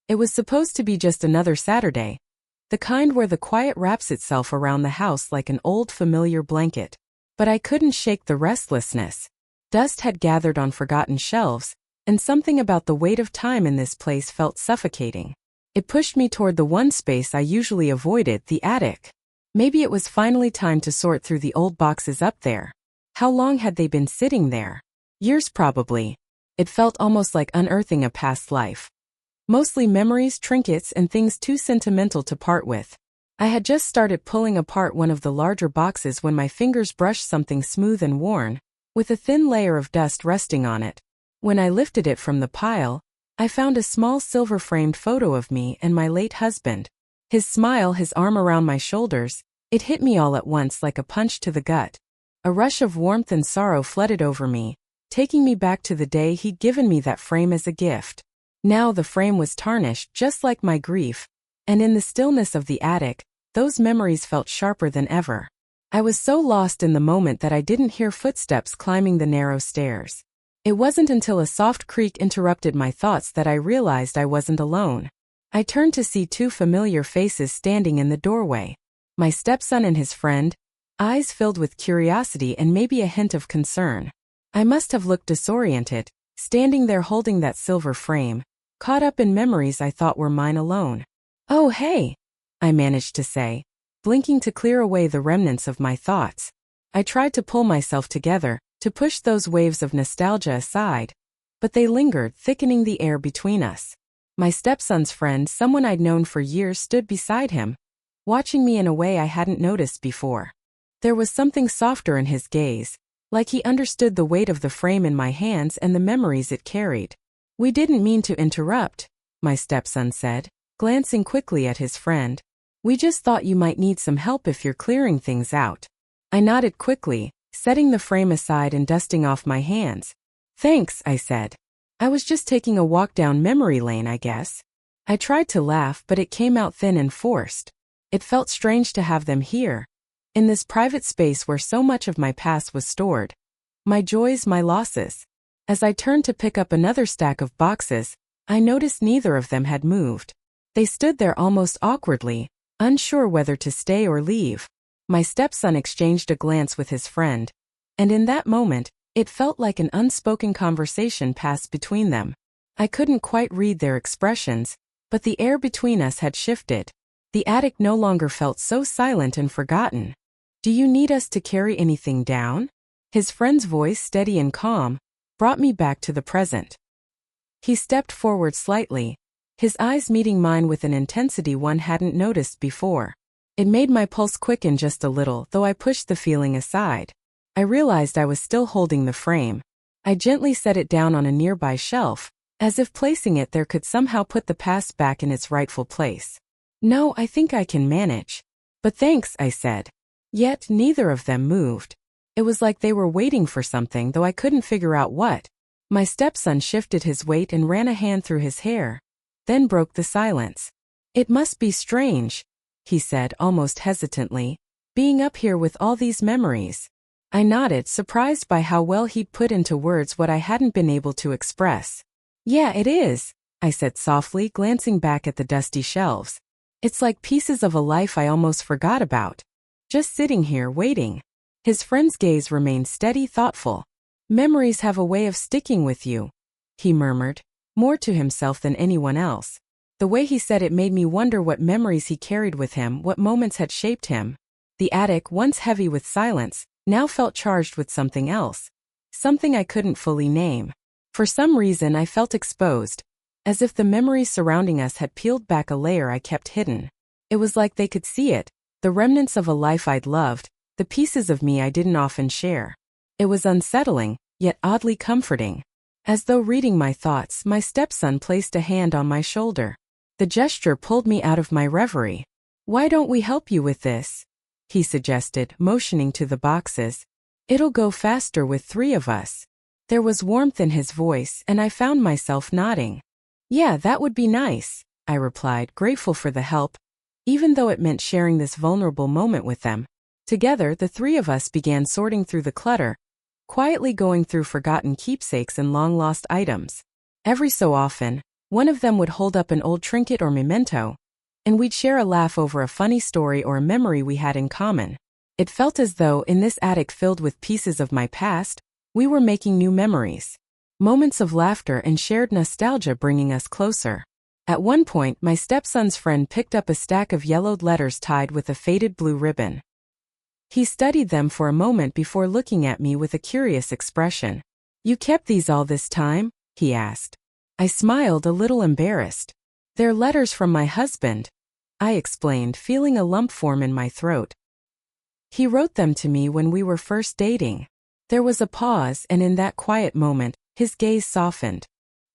It was supposed to be just another Saturday, the kind where the quiet wraps itself around the house like an old familiar blanket. But I couldn't shake the restlessness. Dust had gathered on forgotten shelves, and something about the weight of time in this place felt suffocating. It pushed me toward the one space I usually avoided, the attic. Maybe it was finally time to sort through the old boxes up there. How long had they been sitting there? Years probably. It felt almost like unearthing a past life. Mostly memories, trinkets, and things too sentimental to part with. I had just started pulling apart one of the larger boxes when my fingers brushed something smooth and worn, with a thin layer of dust resting on it. When I lifted it from the pile, I found a small silver-framed photo of me and my late husband. His smile, his arm around my shoulders, it hit me all at once like a punch to the gut. A rush of warmth and sorrow flooded over me, taking me back to the day he'd given me that frame as a gift. Now the frame was tarnished just like my grief, and in the stillness of the attic, those memories felt sharper than ever. I was so lost in the moment that I didn't hear footsteps climbing the narrow stairs. It wasn't until a soft creak interrupted my thoughts that I realized I wasn't alone. I turned to see two familiar faces standing in the doorway. My stepson and his friend, eyes filled with curiosity and maybe a hint of concern. I must have looked disoriented, standing there holding that silver frame, caught up in memories I thought were mine alone. "Oh, hey," I managed to say, blinking to clear away the remnants of my thoughts. I tried to pull myself together, to push those waves of nostalgia aside, but they lingered, thickening the air between us. My stepson's friend, someone I'd known for years, stood beside him, watching me in a way I hadn't noticed before. There was something softer in his gaze, like he understood the weight of the frame in my hands and the memories it carried. "We didn't mean to interrupt," my stepson said, glancing quickly at his friend. "We just thought you might need some help if you're clearing things out." I nodded quickly, setting the frame aside and dusting off my hands. "Thanks," I said. "I was just taking a walk down memory lane, I guess." I tried to laugh, but it came out thin and forced. It felt strange to have them here, in this private space where so much of my past was stored. My joys, my losses. As I turned to pick up another stack of boxes, I noticed neither of them had moved. They stood there almost awkwardly, unsure whether to stay or leave. My stepson exchanged a glance with his friend, and in that moment, it felt like an unspoken conversation passed between them. I couldn't quite read their expressions, but the air between us had shifted. The attic no longer felt so silent and forgotten. "Do you need us to carry anything down?" His friend's voice, steady and calm, brought me back to the present. He stepped forward slightly, his eyes meeting mine with an intensity one hadn't noticed before. It made my pulse quicken just a little, though I pushed the feeling aside. I realized I was still holding the frame. I gently set it down on a nearby shelf, as if placing it there could somehow put the past back in its rightful place. "No, I think I can manage." "But thanks," I said. Yet neither of them moved. It was like they were waiting for something, though I couldn't figure out what. My stepson shifted his weight and ran a hand through his hair, then broke the silence. "It must be strange," he said almost hesitantly, "being up here with all these memories." I nodded, surprised by how well he'd put into words what I hadn't been able to express. "Yeah, it is," I said softly, glancing back at the dusty shelves. "It's like pieces of a life I almost forgot about. Just sitting here, waiting." His friend's gaze remained steady, thoughtful. "Memories have a way of sticking with you," he murmured, more to himself than anyone else. The way he said it made me wonder what memories he carried with him, what moments had shaped him. The attic, once heavy with silence, now felt charged with something else. Something I couldn't fully name. For some reason I felt exposed, as if the memories surrounding us had peeled back a layer I kept hidden. It was like they could see it, the remnants of a life I'd loved, the pieces of me I didn't often share. It was unsettling, yet oddly comforting. As though reading my thoughts, my stepson placed a hand on my shoulder. The gesture pulled me out of my reverie. "Why don't we help you with this?" he suggested, motioning to the boxes. "It'll go faster with 3 of us." There was warmth in his voice, and I found myself nodding. "Yeah, that would be nice," I replied, grateful for the help, even though it meant sharing this vulnerable moment with them. Together, the 3 of us began sorting through the clutter, quietly going through forgotten keepsakes and long-lost items. Every so often, One of them would hold up an old trinket or memento, and we'd share a laugh over a funny story or a memory we had in common. It felt as though, in this attic filled with pieces of my past, we were making new memories. Moments of laughter and shared nostalgia bringing us closer. At one point, my stepson's friend picked up a stack of yellowed letters tied with a faded blue ribbon. He studied them for a moment before looking at me with a curious expression. "You kept these all this time?" he asked. I smiled, a little embarrassed. "They're letters from my husband," I explained, feeling a lump form in my throat. "He wrote them to me when we were first dating." There was a pause, and in that quiet moment, his gaze softened.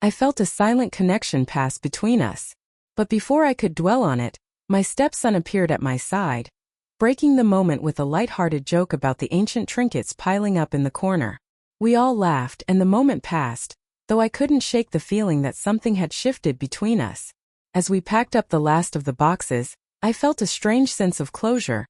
I felt a silent connection pass between us. But before I could dwell on it, my stepson appeared at my side, breaking the moment with a light-hearted joke about the ancient trinkets piling up in the corner. We all laughed, and the moment passed, though I couldn't shake the feeling that something had shifted between us. As we packed up the last of the boxes, I felt a strange sense of closure,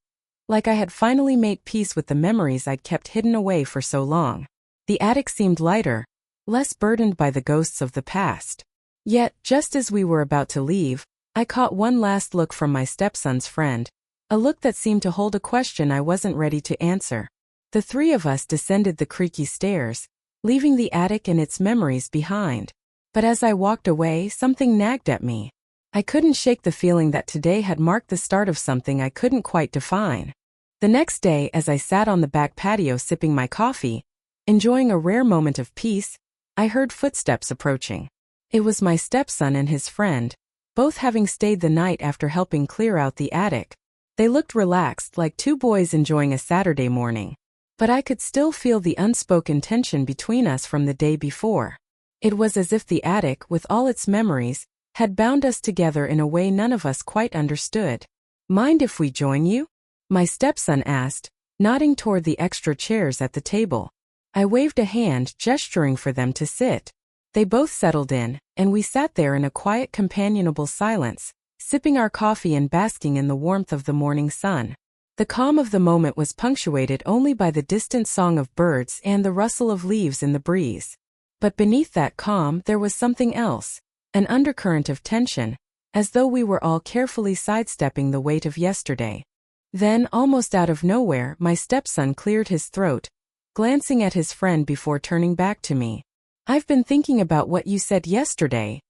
like I had finally made peace with the memories I'd kept hidden away for so long. The attic seemed lighter, less burdened by the ghosts of the past. Yet, just as we were about to leave, I caught one last look from my stepson's friend, a look that seemed to hold a question I wasn't ready to answer. The three of us descended the creaky stairs, leaving the attic and its memories behind. But as I walked away, something nagged at me. I couldn't shake the feeling that today had marked the start of something I couldn't quite define. The next day, as I sat on the back patio sipping my coffee, enjoying a rare moment of peace, I heard footsteps approaching. It was my stepson and his friend, both having stayed the night after helping clear out the attic. They looked relaxed, like two boys enjoying a Saturday morning. But I could still feel the unspoken tension between us from the day before. It was as if the attic, with all its memories, had bound us together in a way none of us quite understood. "Mind if we join you?" my stepson asked, nodding toward the extra chairs at the table. I waved a hand, gesturing for them to sit. They both settled in, and we sat there in a quiet, companionable silence, sipping our coffee and basking in the warmth of the morning sun. The calm of the moment was punctuated only by the distant song of birds and the rustle of leaves in the breeze. But beneath that calm there was something else, an undercurrent of tension, as though we were all carefully sidestepping the weight of yesterday. Then, almost out of nowhere, my stepson cleared his throat, glancing at his friend before turning back to me. "I've been thinking about what you said yesterday,"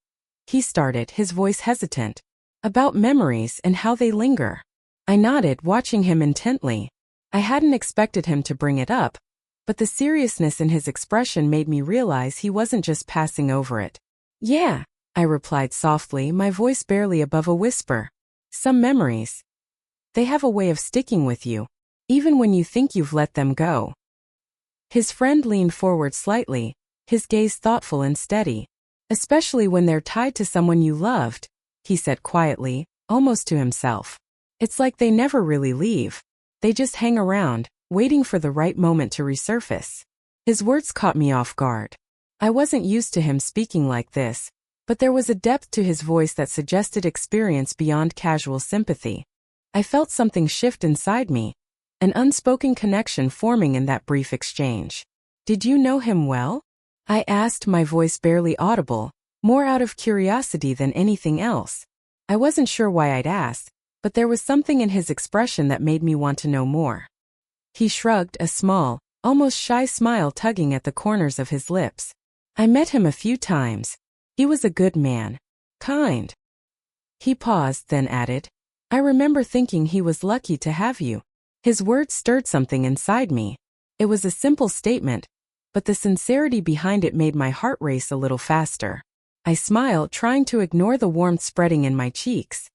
he started, his voice hesitant. "About memories and how they linger." I nodded, watching him intently. I hadn't expected him to bring it up, but the seriousness in his expression made me realize he wasn't just passing over it. "Yeah," I replied softly, my voice barely above a whisper. "Some memories. They have a way of sticking with you, even when you think you've let them go." His friend leaned forward slightly, his gaze thoughtful and steady. "Especially when they're tied to someone you loved," he said quietly, almost to himself. "It's like they never really leave. They just hang around, waiting for the right moment to resurface." His words caught me off guard. I wasn't used to him speaking like this, but there was a depth to his voice that suggested experience beyond casual sympathy. I felt something shift inside me, an unspoken connection forming in that brief exchange. "Did you know him well?" I asked, my voice barely audible, more out of curiosity than anything else. I wasn't sure why I'd asked, but there was something in his expression that made me want to know more. He shrugged, a small, almost shy smile tugging at the corners of his lips. "I met him a few times. He was a good man. Kind." He paused, then added, "I remember thinking he was lucky to have you." His words stirred something inside me. It was a simple statement, but the sincerity behind it made my heart race a little faster. I smiled, trying to ignore the warmth spreading in my cheeks.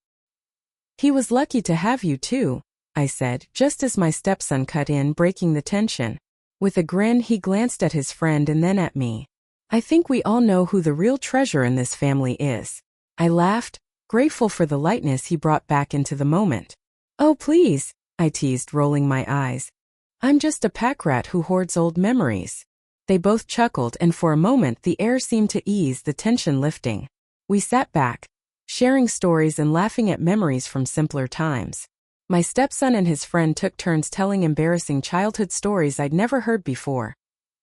"He was lucky to have you too," I said, just as my stepson cut in, breaking the tension. With a grin, he glanced at his friend and then at me. "I think we all know who the real treasure in this family is." I laughed, grateful for the lightness he brought back into the moment. "Oh please," I teased, rolling my eyes. "I'm just a pack rat who hoards old memories." They both chuckled, and for a moment the air seemed to ease, the tension lifting. We sat back, sharing stories and laughing at memories from simpler times. My stepson and his friend took turns telling embarrassing childhood stories I'd never heard before,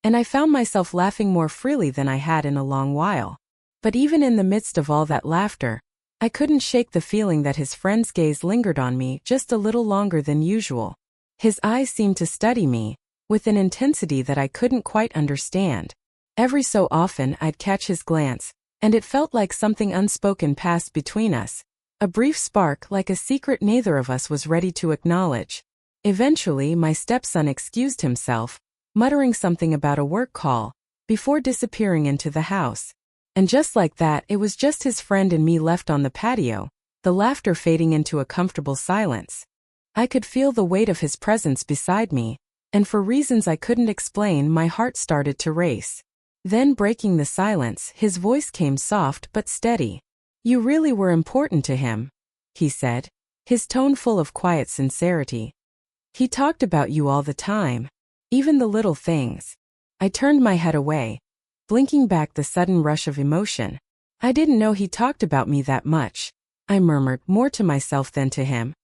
and I found myself laughing more freely than I had in a long while. But even in the midst of all that laughter, I couldn't shake the feeling that his friend's gaze lingered on me just a little longer than usual. His eyes seemed to study me, with an intensity that I couldn't quite understand. Every so often I'd catch his glance, and it felt like something unspoken passed between us, a brief spark like a secret neither of us was ready to acknowledge. Eventually my stepson excused himself, muttering something about a work call, before disappearing into the house. And just like that, it was just his friend and me left on the patio, the laughter fading into a comfortable silence. I could feel the weight of his presence beside me, and for reasons I couldn't explain, my heart started to race. Then, breaking the silence, his voice came soft but steady. "You really were important to him," he said, his tone full of quiet sincerity. "He talked about you all the time, even the little things." I turned my head away, blinking back the sudden rush of emotion. "I didn't know he talked about me that much," I murmured, more to myself than to him.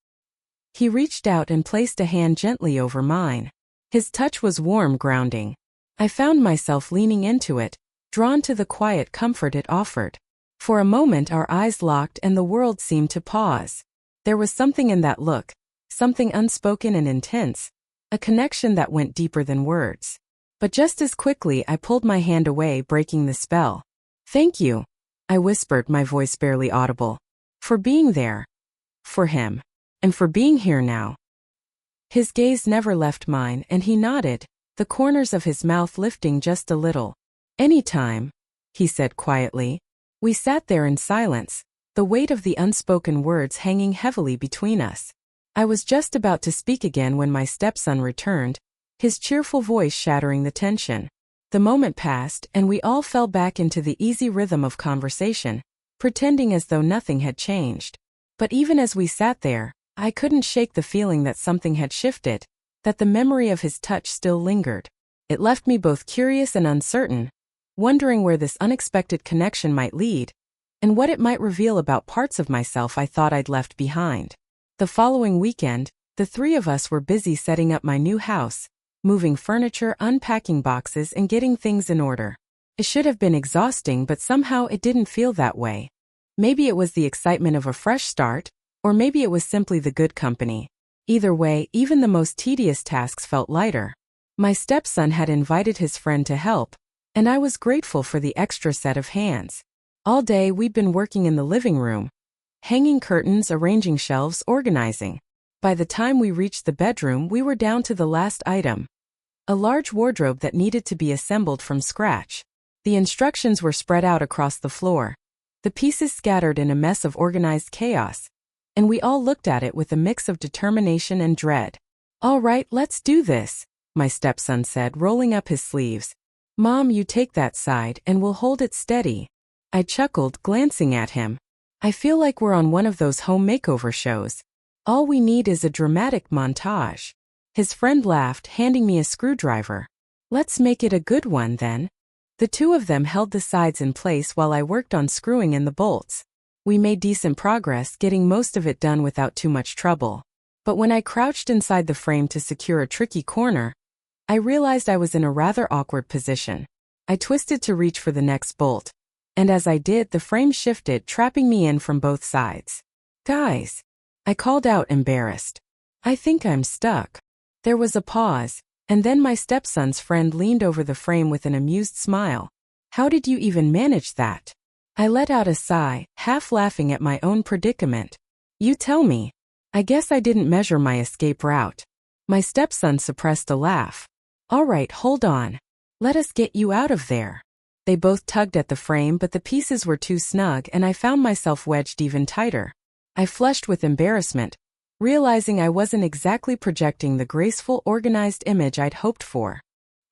He reached out and placed a hand gently over mine. His touch was warm, grounding. I found myself leaning into it, drawn to the quiet comfort it offered. For a moment our eyes locked and the world seemed to pause. There was something in that look, something unspoken and intense, a connection that went deeper than words. But just as quickly I pulled my hand away, breaking the spell. "Thank you," I whispered, my voice barely audible. "For being there. For him. And for being here now." His gaze never left mine, and he nodded, the corners of his mouth lifting just a little. "Anytime," he said quietly. We sat there in silence, the weight of the unspoken words hanging heavily between us. I was just about to speak again when my stepson returned, his cheerful voice shattering the tension. The moment passed, and we all fell back into the easy rhythm of conversation, pretending as though nothing had changed. But even as we sat there, I couldn't shake the feeling that something had shifted, that the memory of his touch still lingered. It left me both curious and uncertain, wondering where this unexpected connection might lead, and what it might reveal about parts of myself I thought I'd left behind. The following weekend, the three of us were busy setting up my new house, moving furniture, unpacking boxes, and getting things in order. It should have been exhausting, but somehow it didn't feel that way. Maybe it was the excitement of a fresh start, or maybe it was simply the good company. Either way, even the most tedious tasks felt lighter. My stepson had invited his friend to help, and I was grateful for the extra set of hands. All day we'd been working in the living room, hanging curtains, arranging shelves, organizing. By the time we reached the bedroom, we were down to the last item, a large wardrobe that needed to be assembled from scratch. The instructions were spread out across the floor, the pieces scattered in a mess of organized chaos, and we all looked at it with a mix of determination and dread. "All right, let's do this," my stepson said, rolling up his sleeves. "Mom, you take that side and we'll hold it steady." I chuckled, glancing at him. I feel like we're on one of those home makeover shows. All we need is a dramatic montage. His friend laughed, handing me a screwdriver. "Let's make it a good one then." The two of them held the sides in place while I worked on screwing in the bolts. We made decent progress, getting most of it done without too much trouble. But when I crouched inside the frame to secure a tricky corner, I realized I was in a rather awkward position. I twisted to reach for the next bolt, and as I did, the frame shifted, trapping me in from both sides. "Guys," I called out, embarrassed. "I think I'm stuck." There was a pause, and then my stepson's friend leaned over the frame with an amused smile. "How did you even manage that?" I let out a sigh, half laughing at my own predicament. "You tell me." "I guess I didn't measure my escape route." My stepson suppressed a laugh. "All right, hold on. Let us get you out of there." They both tugged at the frame, but the pieces were too snug and I found myself wedged even tighter. I flushed with embarrassment, realizing I wasn't exactly projecting the graceful, organized image I'd hoped for.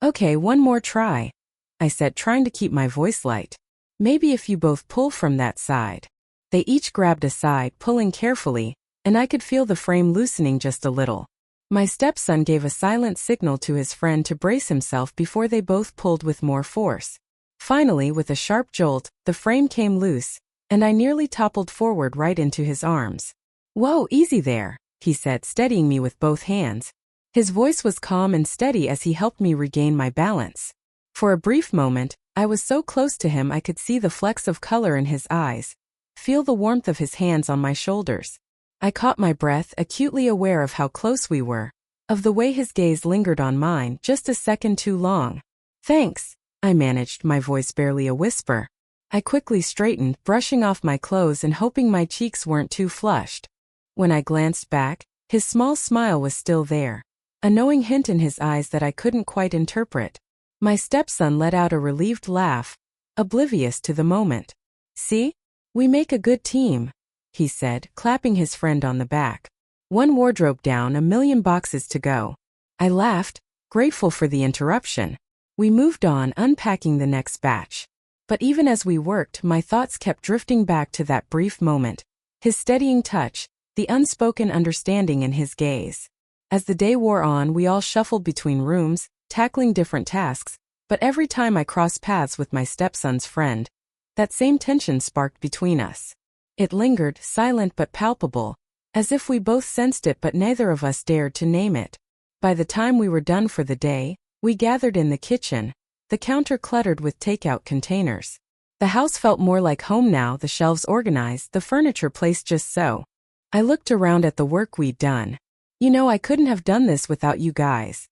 "Okay, one more try," I said, trying to keep my voice light. "Maybe if you both pull from that side." They each grabbed a side, pulling carefully, and I could feel the frame loosening just a little. My stepson gave a silent signal to his friend to brace himself before they both pulled with more force. Finally, with a sharp jolt, the frame came loose, and I nearly toppled forward right into his arms. "Whoa, easy there," he said, steadying me with both hands. His voice was calm and steady as he helped me regain my balance. For a brief moment, I was so close to him I could see the flecks of color in his eyes, feel the warmth of his hands on my shoulders. I caught my breath, acutely aware of how close we were, of the way his gaze lingered on mine just a second too long. "Thanks," I managed, my voice barely a whisper. I quickly straightened, brushing off my clothes and hoping my cheeks weren't too flushed. When I glanced back, his small smile was still there, a knowing hint in his eyes that I couldn't quite interpret. My stepson let out a relieved laugh, oblivious to the moment. "See? We make a good team," he said, clapping his friend on the back. "One wardrobe down, a million boxes to go." I laughed, grateful for the interruption. We moved on, unpacking the next batch. But even as we worked, my thoughts kept drifting back to that brief moment. His steadying touch, the unspoken understanding in his gaze. As the day wore on, we all shuffled between rooms, tackling different tasks, but every time I crossed paths with my stepson's friend, that same tension sparked between us. It lingered, silent but palpable, as if we both sensed it but neither of us dared to name it. By the time we were done for the day, we gathered in the kitchen, the counter cluttered with takeout containers. The house felt more like home now, the shelves organized, the furniture placed just so. I looked around at the work we'd done. "You know, I couldn't have done this without you guys,"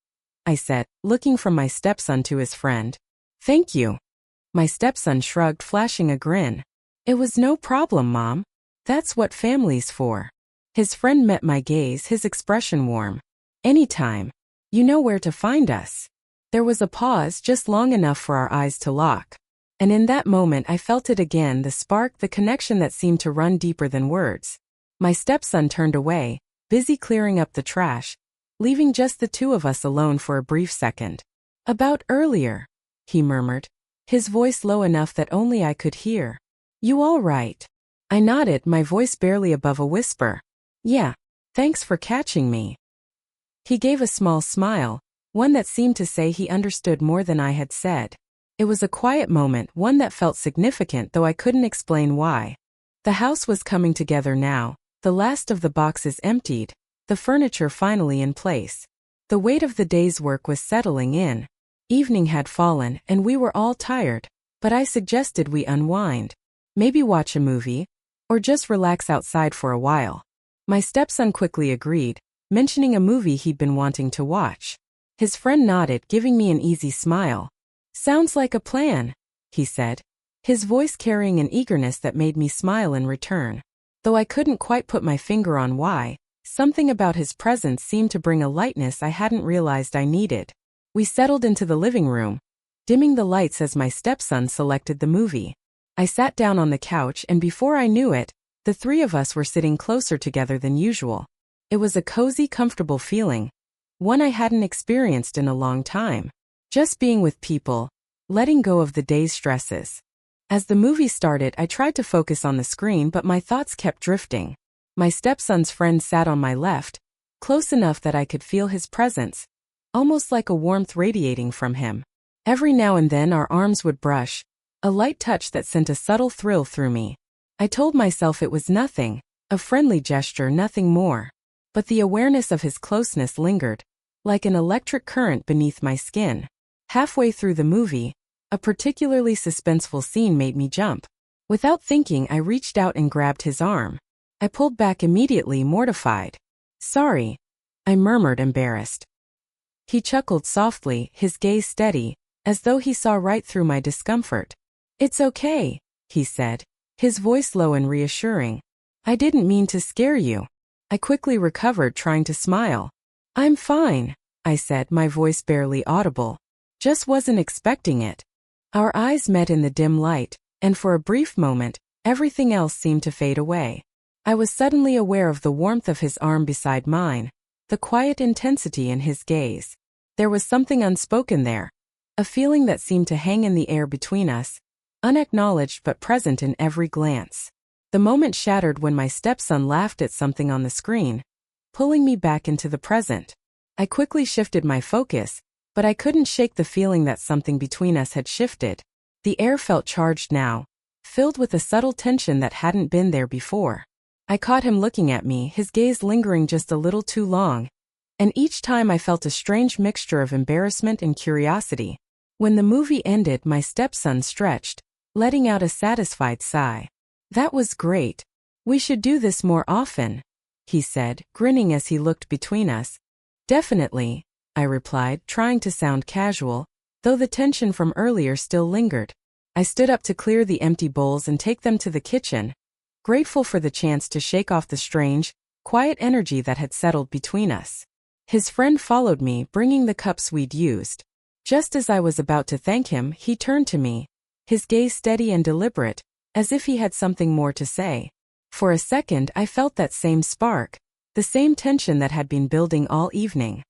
I said, looking from my stepson to his friend. "Thank you." My stepson shrugged, flashing a grin. "It was no problem, Mom. That's what family's for." His friend met my gaze, his expression warm. "Anytime. You know where to find us." There was a pause, just long enough for our eyes to lock. And in that moment I felt it again, the spark, the connection that seemed to run deeper than words. My stepson turned away, busy clearing up the trash, leaving just the two of us alone for a brief second. "About earlier," he murmured, his voice low enough that only I could hear. "You all right?" I nodded, my voice barely above a whisper. "Yeah, thanks for catching me." He gave a small smile, one that seemed to say he understood more than I had said. It was a quiet moment, one that felt significant, though I couldn't explain why. The house was coming together now, the last of the boxes emptied, the furniture finally in place. The weight of the day's work was settling in. Evening had fallen, and we were all tired, but I suggested we unwind. Maybe watch a movie, or just relax outside for a while. My stepson quickly agreed, mentioning a movie he'd been wanting to watch. His friend nodded, giving me an easy smile. "Sounds like a plan," he said, his voice carrying an eagerness that made me smile in return. Though I couldn't quite put my finger on why, something about his presence seemed to bring a lightness I hadn't realized I needed. We settled into the living room, dimming the lights as my stepson selected the movie. I sat down on the couch, and before I knew it, the three of us were sitting closer together than usual. It was a cozy, comfortable feeling, one I hadn't experienced in a long time. Just being with people, letting go of the day's stresses. As the movie started, I tried to focus on the screen, but my thoughts kept drifting. My stepson's friend sat on my left, close enough that I could feel his presence, almost like a warmth radiating from him. Every now and then our arms would brush, a light touch that sent a subtle thrill through me. I told myself it was nothing, a friendly gesture, nothing more. But the awareness of his closeness lingered, like an electric current beneath my skin. Halfway through the movie, a particularly suspenseful scene made me jump. Without thinking, I reached out and grabbed his arm. I pulled back immediately, mortified. "Sorry," I murmured, embarrassed. He chuckled softly, his gaze steady, as though he saw right through my discomfort. "It's okay," he said, his voice low and reassuring. "I didn't mean to scare you." I quickly recovered, trying to smile. "I'm fine," I said, my voice barely audible. "Just wasn't expecting it." Our eyes met in the dim light, and for a brief moment, everything else seemed to fade away. I was suddenly aware of the warmth of his arm beside mine, the quiet intensity in his gaze. There was something unspoken there, a feeling that seemed to hang in the air between us, unacknowledged but present in every glance. The moment shattered when my stepson laughed at something on the screen, pulling me back into the present. I quickly shifted my focus, but I couldn't shake the feeling that something between us had shifted. The air felt charged now, filled with a subtle tension that hadn't been there before. I caught him looking at me, his gaze lingering just a little too long, and each time I felt a strange mixture of embarrassment and curiosity. When the movie ended, my stepson stretched, letting out a satisfied sigh. "That was great. We should do this more often," he said, grinning as he looked between us. "Definitely," I replied, trying to sound casual, though the tension from earlier still lingered. I stood up to clear the empty bowls and take them to the kitchen, grateful for the chance to shake off the strange, quiet energy that had settled between us. His friend followed me, bringing the cups we'd used. Just as I was about to thank him, he turned to me, his gaze steady and deliberate, as if he had something more to say. For a second I felt that same spark, the same tension that had been building all evening.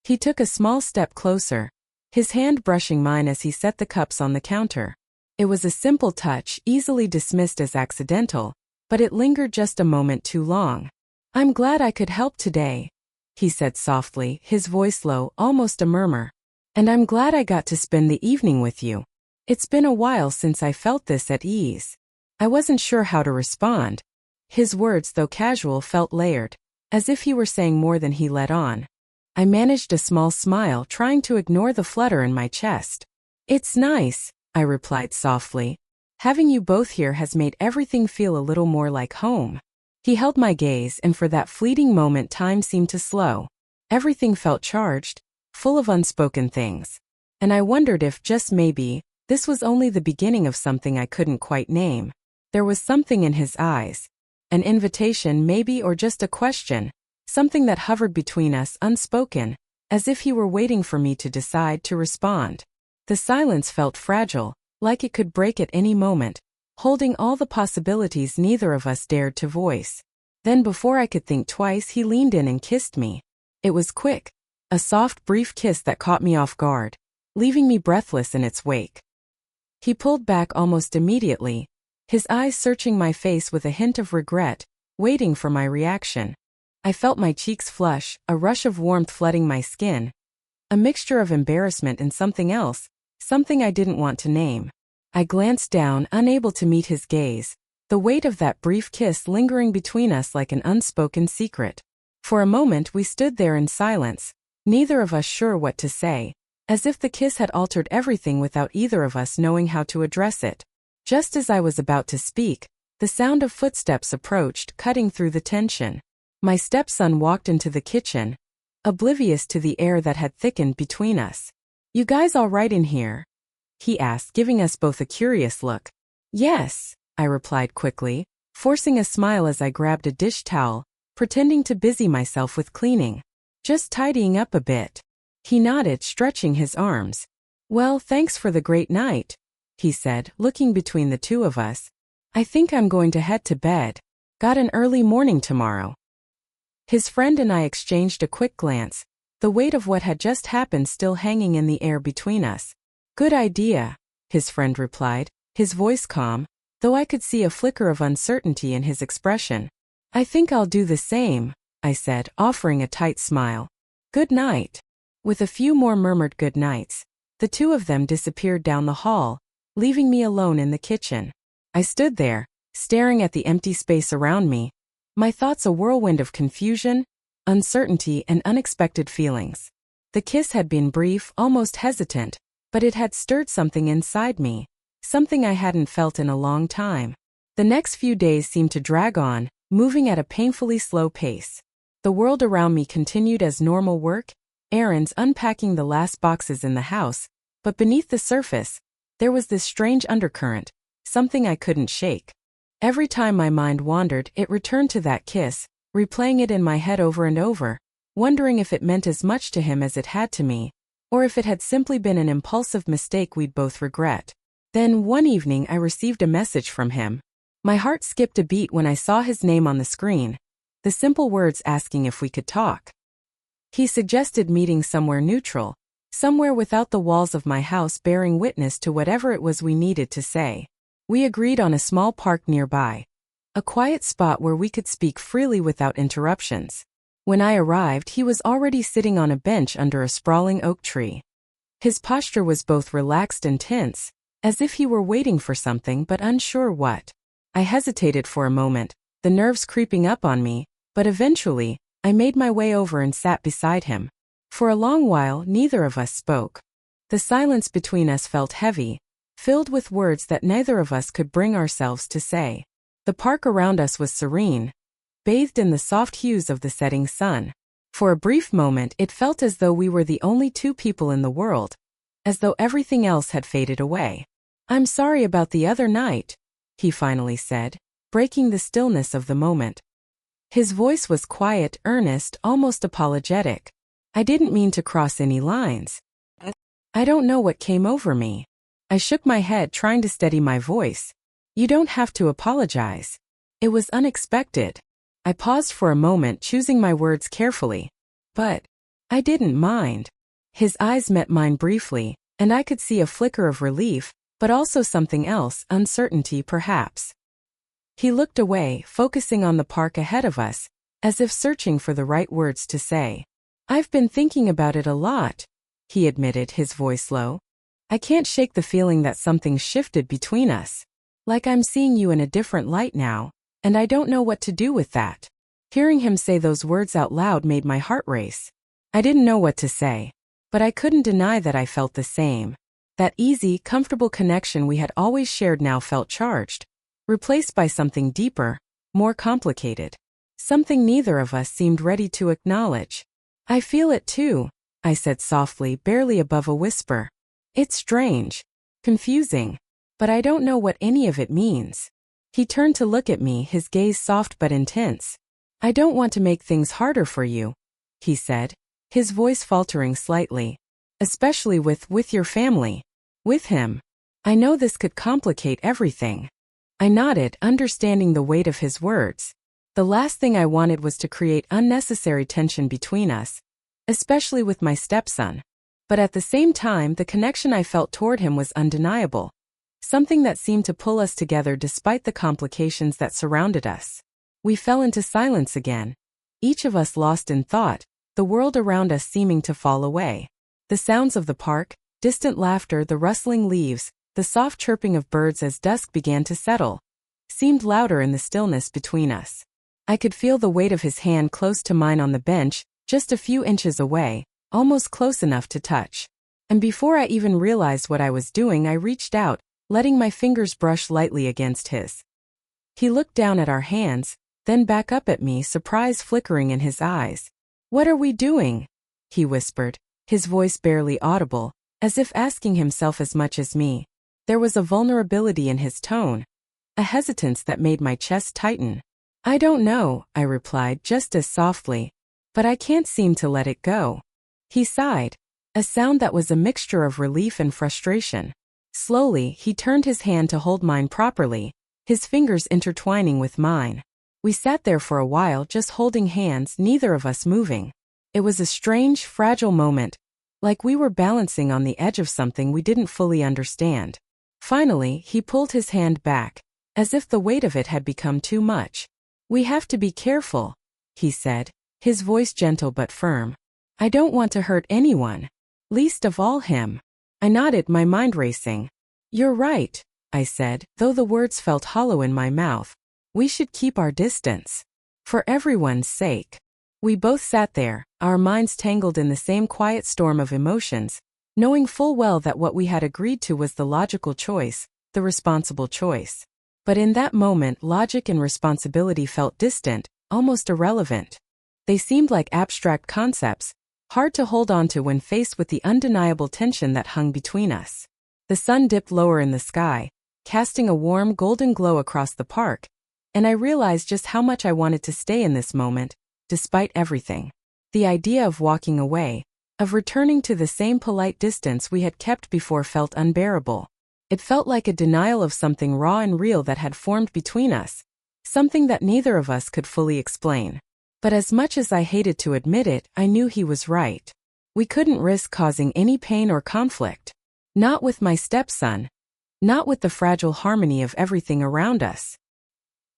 He took a small step closer, his hand brushing mine as he set the cups on the counter. It was a simple touch, easily dismissed as accidental, but it lingered just a moment too long. "I'm glad I could help today," he said softly, his voice low, almost a murmur. "And I'm glad I got to spend the evening with you. It's been a while since I felt this at ease." I wasn't sure how to respond. His words, though casual, felt layered, as if he were saying more than he let on. I managed a small smile, trying to ignore the flutter in my chest. "It's nice," I replied softly. "Having you both here has made everything feel a little more like home." He held my gaze, and for that fleeting moment time seemed to slow. Everything felt charged, full of unspoken things. And I wondered if, just maybe, this was only the beginning of something I couldn't quite name. There was something in his eyes. An invitation maybe, or just a question. Something that hovered between us, unspoken, as if he were waiting for me to decide to respond. The silence felt fragile, like it could break at any moment, holding all the possibilities neither of us dared to voice. Then before I could think twice, he leaned in and kissed me. It was quick, a soft, brief kiss that caught me off guard, leaving me breathless in its wake. He pulled back almost immediately, his eyes searching my face with a hint of regret, waiting for my reaction. I felt my cheeks flush, a rush of warmth flooding my skin, a mixture of embarrassment and something else, something I didn't want to name. I glanced down, unable to meet his gaze, the weight of that brief kiss lingering between us like an unspoken secret. For a moment we stood there in silence, neither of us sure what to say, as if the kiss had altered everything without either of us knowing how to address it. Just as I was about to speak, the sound of footsteps approached, cutting through the tension. My stepson walked into the kitchen, oblivious to the air that had thickened between us. "You guys all right in here?" he asked, giving us both a curious look. "Yes," I replied quickly, forcing a smile as I grabbed a dish towel, pretending to busy myself with cleaning. "Just tidying up a bit." He nodded, stretching his arms. "Well, thanks for the great night," he said, looking between the two of us. "I think I'm going to head to bed. Got an early morning tomorrow." His friend and I exchanged a quick glance, the weight of what had just happened still hanging in the air between us. "Good idea," his friend replied, his voice calm, though I could see a flicker of uncertainty in his expression. "I think I'll do the same," I said, offering a tight smile. "Good night." With a few more murmured good nights, the two of them disappeared down the hall, leaving me alone in the kitchen. I stood there, staring at the empty space around me, my thoughts a whirlwind of confusion, uncertainty, and unexpected feelings. The kiss had been brief, almost hesitant, but it had stirred something inside me, something I hadn't felt in a long time. The next few days seemed to drag on, moving at a painfully slow pace. The world around me continued as normal work, errands, unpacking the last boxes in the house, but beneath the surface, there was this strange undercurrent, something I couldn't shake. Every time my mind wandered, it returned to that kiss, replaying it in my head over and over, wondering if it meant as much to him as it had to me, or if it had simply been an impulsive mistake we'd both regret. Then, one evening, I received a message from him. My heart skipped a beat when I saw his name on the screen, the simple words asking if we could talk. He suggested meeting somewhere neutral, somewhere without the walls of my house bearing witness to whatever it was we needed to say. We agreed on a small park nearby, a quiet spot where we could speak freely without interruptions. When I arrived, he was already sitting on a bench under a sprawling oak tree. His posture was both relaxed and tense, as if he were waiting for something but unsure what. I hesitated for a moment, the nerves creeping up on me, but eventually, I made my way over and sat beside him. For a long while, neither of us spoke. The silence between us felt heavy, filled with words that neither of us could bring ourselves to say. The park around us was serene, bathed in the soft hues of the setting sun. For a brief moment it felt as though we were the only two people in the world, as though everything else had faded away. "I'm sorry about the other night," he finally said, breaking the stillness of the moment. His voice was quiet, earnest, almost apologetic. "I didn't mean to cross any lines. I don't know what came over me." I shook my head, trying to steady my voice. "You don't have to apologize. It was unexpected." I paused for a moment, choosing my words carefully. "But I didn't mind." His eyes met mine briefly, and I could see a flicker of relief, but also something else, uncertainty perhaps. He looked away, focusing on the park ahead of us, as if searching for the right words to say. "I've been thinking about it a lot," he admitted, his voice low. "I can't shake the feeling that something's shifted between us. Like I'm seeing you in a different light now, and I don't know what to do with that." Hearing him say those words out loud made my heart race. I didn't know what to say, but I couldn't deny that I felt the same. That easy, comfortable connection we had always shared now felt charged, replaced by something deeper, more complicated. Something neither of us seemed ready to acknowledge. "I feel it too," I said softly, barely above a whisper. "It's strange, confusing, but I don't know what any of it means." He turned to look at me, his gaze soft but intense. "I don't want to make things harder for you," he said, his voice faltering slightly. "Especially with your family. With him. I know this could complicate everything." I nodded, understanding the weight of his words. The last thing I wanted was to create unnecessary tension between us, especially with my stepson. But at the same time, the connection I felt toward him was undeniable. Something that seemed to pull us together despite the complications that surrounded us. We fell into silence again, each of us lost in thought, the world around us seeming to fall away. The sounds of the park, distant laughter, the rustling leaves, the soft chirping of birds as dusk began to settle, seemed louder in the stillness between us. I could feel the weight of his hand close to mine on the bench, just a few inches away, almost close enough to touch. And before I even realized what I was doing, I reached out, letting my fingers brush lightly against his. He looked down at our hands, then back up at me, surprise flickering in his eyes. "What are we doing?" he whispered, his voice barely audible, as if asking himself as much as me. There was a vulnerability in his tone, a hesitance that made my chest tighten. "I don't know," I replied just as softly, "but I can't seem to let it go." He sighed, a sound that was a mixture of relief and frustration. Slowly, he turned his hand to hold mine properly, his fingers intertwining with mine. We sat there for a while, just holding hands, neither of us moving. It was a strange, fragile moment, like we were balancing on the edge of something we didn't fully understand. Finally, he pulled his hand back, as if the weight of it had become too much. "We have to be careful," he said, his voice gentle but firm. "I don't want to hurt anyone, least of all him." I nodded, my mind racing. "You're right," I said, though the words felt hollow in my mouth. "We should keep our distance. For everyone's sake." We both sat there, our minds tangled in the same quiet storm of emotions, knowing full well that what we had agreed to was the logical choice, the responsible choice. But in that moment, logic and responsibility felt distant, almost irrelevant. They seemed like abstract concepts, hard to hold on to when faced with the undeniable tension that hung between us. The sun dipped lower in the sky, casting a warm golden glow across the park, and I realized just how much I wanted to stay in this moment, despite everything. The idea of walking away, of returning to the same polite distance we had kept before, felt unbearable. It felt like a denial of something raw and real that had formed between us, something that neither of us could fully explain. But as much as I hated to admit it, I knew he was right. We couldn't risk causing any pain or conflict. Not with my stepson. Not with the fragile harmony of everything around us.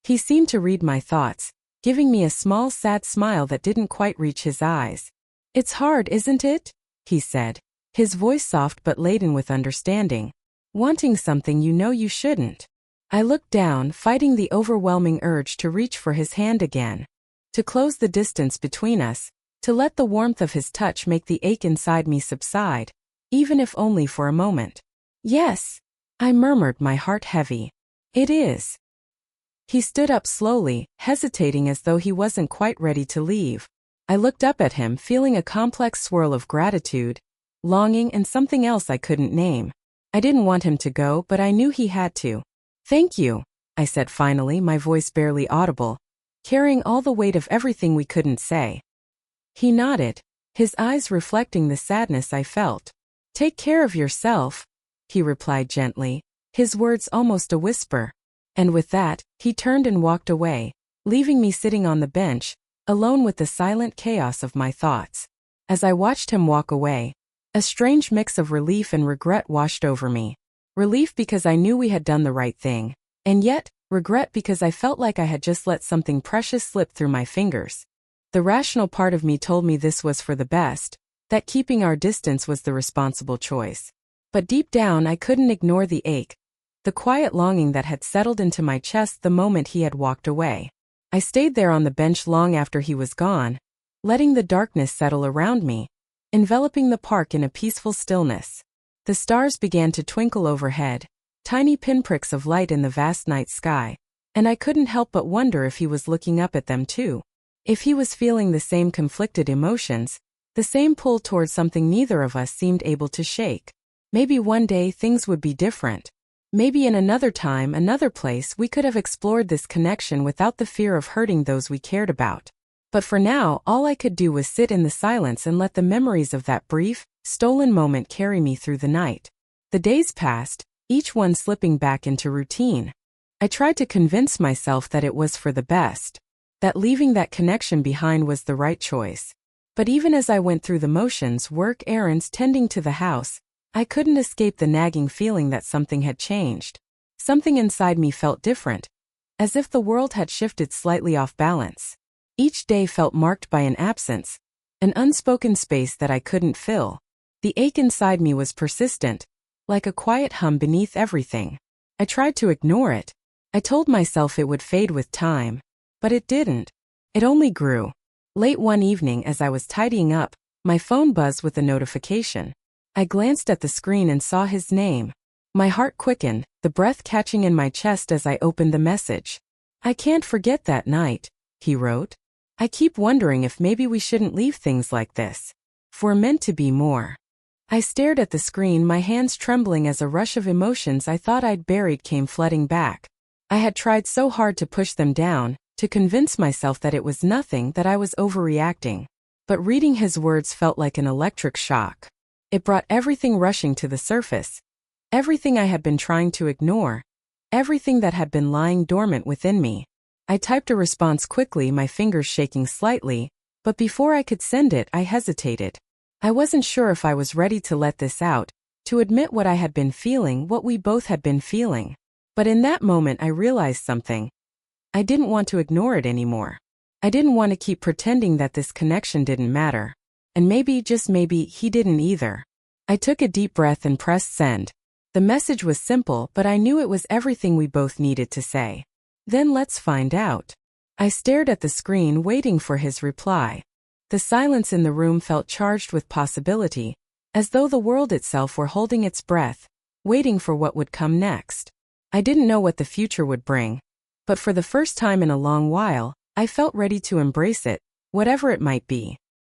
He seemed to read my thoughts, giving me a small sad smile that didn't quite reach his eyes. "It's hard, isn't it?" he said, his voice soft but laden with understanding. "Wanting something you know you shouldn't." I looked down, fighting the overwhelming urge to reach for his hand again, to close the distance between us, to let the warmth of his touch make the ache inside me subside. even if only for a moment. Yes, I murmured, my heart heavy. It is. He stood up slowly, hesitating as though he wasn't quite ready to leave. I looked up at him, feeling a complex swirl of gratitude, longing, and something else I couldn't name. I didn't want him to go, but I knew he had to. Thank you, I said finally, my voice barely audible, carrying all the weight of everything we couldn't say. He nodded, his eyes reflecting the sadness I felt. Take care of yourself, he replied gently, his words almost a whisper. And with that, he turned and walked away, leaving me sitting on the bench, alone with the silent chaos of my thoughts. As I watched him walk away, a strange mix of relief and regret washed over me. Relief because I knew we had done the right thing, and yet, regret because I felt like I had just let something precious slip through my fingers. The rational part of me told me this was for the best, that keeping our distance was the responsible choice. But deep down I couldn't ignore the ache, the quiet longing that had settled into my chest the moment he had walked away. I stayed there on the bench long after he was gone, letting the darkness settle around me, enveloping the park in a peaceful stillness. The stars began to twinkle overhead, tiny pinpricks of light in the vast night sky, and I couldn't help but wonder if he was looking up at them too. If he was feeling the same conflicted emotions, the same pull towards something neither of us seemed able to shake. Maybe one day things would be different. Maybe in another time, another place, we could have explored this connection without the fear of hurting those we cared about. But for now, all I could do was sit in the silence and let the memories of that brief, stolen moment carry me through the night. The days passed, each one slipping back into routine. I tried to convince myself that it was for the best, that leaving that connection behind was the right choice. But even as I went through the motions, work, errands, tending to the house, I couldn't escape the nagging feeling that something had changed. Something inside me felt different, as if the world had shifted slightly off balance. Each day felt marked by an absence, an unspoken space that I couldn't fill. The ache inside me was persistent, like a quiet hum beneath everything. I tried to ignore it. I told myself it would fade with time, but it didn't. It only grew. Late one evening as I was tidying up, my phone buzzed with a notification. I glanced at the screen and saw his name. My heart quickened, the breath catching in my chest as I opened the message. I can't forget that night, he wrote. I keep wondering if maybe we shouldn't leave things like this. If we're meant to be more. I stared at the screen, my hands trembling as a rush of emotions I thought I'd buried came flooding back. I had tried so hard to push them down, to convince myself that it was nothing, that I was overreacting. But reading his words felt like an electric shock. It brought everything rushing to the surface. Everything I had been trying to ignore. Everything that had been lying dormant within me. I typed a response quickly, my fingers shaking slightly, but before I could send it, I hesitated. I wasn't sure if I was ready to let this out, to admit what I had been feeling, what we both had been feeling. But in that moment I realized something. I didn't want to ignore it anymore. I didn't want to keep pretending that this connection didn't matter. And maybe, just maybe, he didn't either. I took a deep breath and pressed send. The message was simple, but I knew it was everything we both needed to say. Then let's find out. I stared at the screen, waiting for his reply. The silence in the room felt charged with possibility, as though the world itself were holding its breath, waiting for what would come next. I didn't know what the future would bring, but for the first time in a long while, I felt ready to embrace it, whatever it might be.